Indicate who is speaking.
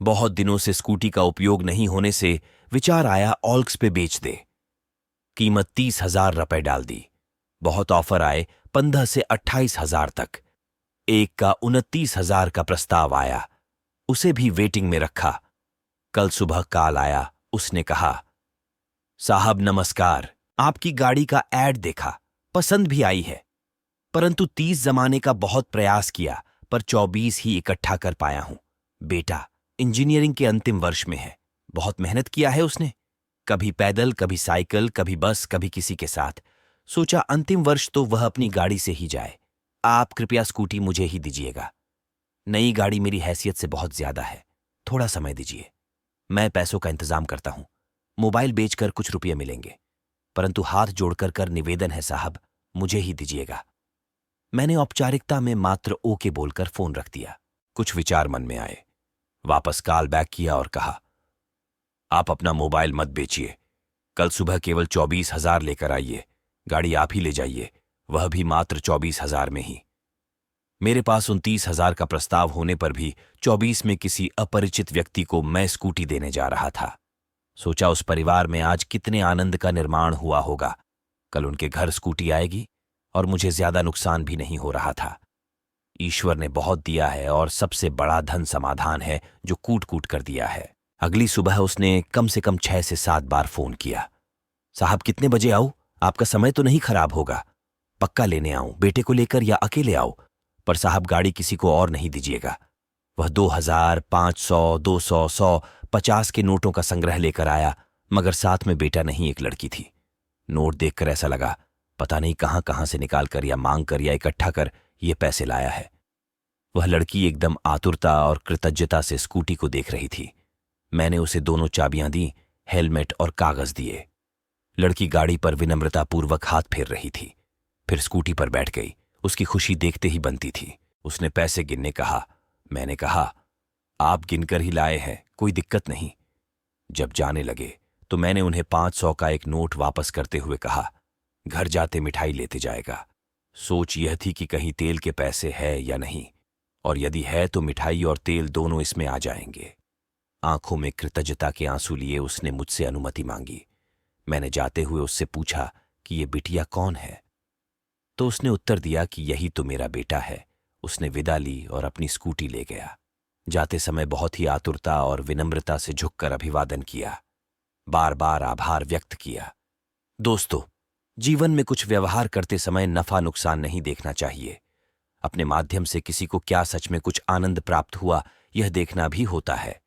Speaker 1: बहुत दिनों से स्कूटी का उपयोग नहीं होने से विचार आया ऑल्क्स पे बेच दे। कीमत 30,000 रुपए डाल दी। बहुत ऑफर आए 15 से 28,000 तक। एक का 29,000 का प्रस्ताव आया, उसे भी वेटिंग में रखा। कल सुबह कॉल आया, उसने कहा, साहब नमस्कार, आपकी गाड़ी का एड देखा, पसंद भी आई है, परंतु 30 जमाने का बहुत प्रयास किया पर 24 ही इकट्ठा कर पाया हूं। बेटा इंजीनियरिंग के अंतिम वर्ष में है, बहुत मेहनत किया है उसने, कभी पैदल, कभी साइकिल, कभी बस, कभी किसी के साथ। सोचा अंतिम वर्ष तो वह अपनी गाड़ी से ही जाए। आप कृपया स्कूटी मुझे ही दीजिएगा। नई गाड़ी मेरी हैसियत से बहुत ज्यादा है, थोड़ा समय दीजिए, मैं पैसों का इंतजाम करता हूं। मोबाइल बेचकर कुछ रुपये मिलेंगे, परंतु हाथ जोड़कर कर निवेदन है साहब, मुझे ही दीजिएगा। मैंने औपचारिकता में मात्र ओके बोलकर फोन रख दिया। कुछ विचार मन में आए, वापस कॉल बैक किया और कहा, आप अपना मोबाइल मत बेचिए, कल सुबह केवल 24,000 लेकर आइए, गाड़ी आप ही ले जाइए, वह भी मात्र 24,000 में ही। मेरे पास 29,000 का प्रस्ताव होने पर भी 24 में किसी अपरिचित व्यक्ति को मैं स्कूटी देने जा रहा था। सोचा उस परिवार में आज कितने आनंद का निर्माण हुआ होगा। कल उनके घर स्कूटी आएगी और मुझे ज्यादा नुकसान भी नहीं हो रहा था। ईश्वर ने बहुत दिया है और सबसे बड़ा धन समाधान है जो कूट कूट कर दिया है। अगली सुबह उसने कम से कम 6 से 7 बार फोन किया। साहब कितने बजे आऊं? आपका समय तो नहीं खराब होगा? पक्का लेने आऊं, बेटे को लेकर या अकेले आऊं? पर साहब गाड़ी किसी को और नहीं दीजिएगा। वह 2,000, 500, 200, 100, 50 के नोटों का संग्रह लेकर आया, मगर साथ में बेटा नहीं, एक लड़की थी। नोट देखकर ऐसा लगा पता नहीं कहां कहां से निकाल कर या मांग कर या इकट्ठा कर ये पैसे लाया है। वह लड़की एकदम आतुरता और कृतज्ञता से स्कूटी को देख रही थी। मैंने उसे दोनों चाबियां दी, हेलमेट और कागज दिए। लड़की गाड़ी पर विनम्रतापूर्वक हाथ फेर रही थी, फिर स्कूटी पर बैठ गई। उसकी खुशी देखते ही बनती थी। उसने पैसे गिनने कहा। मैंने कहा, आप गिनकर ही लाए हैं, कोई दिक्कत नहीं। जब जाने लगे तो मैंने उन्हें 500 का एक नोट वापस करते हुए कहा, घर जाते मिठाई लेते जाएगा। सोच यह थी कि कहीं तेल के पैसे है या नहीं, और यदि है तो मिठाई और तेल दोनों इसमें आ जाएंगे। आंखों में कृतज्ञता के आंसू लिए उसने मुझसे अनुमति मांगी। मैंने जाते हुए उससे पूछा कि ये बिटिया कौन है, तो उसने उत्तर दिया कि यही तो मेरा बेटा है। उसने विदा ली और अपनी स्कूटी ले गया। जाते समय बहुत ही आतुरता और विनम्रता से झुककर अभिवादन किया, बार बार आभार व्यक्त किया। दोस्तों, जीवन में कुछ व्यवहार करते समय नफा नुकसान नहीं देखना चाहिए। अपने माध्यम से किसी को क्या सच में कुछ आनंद प्राप्त हुआ, यह देखना भी होता है।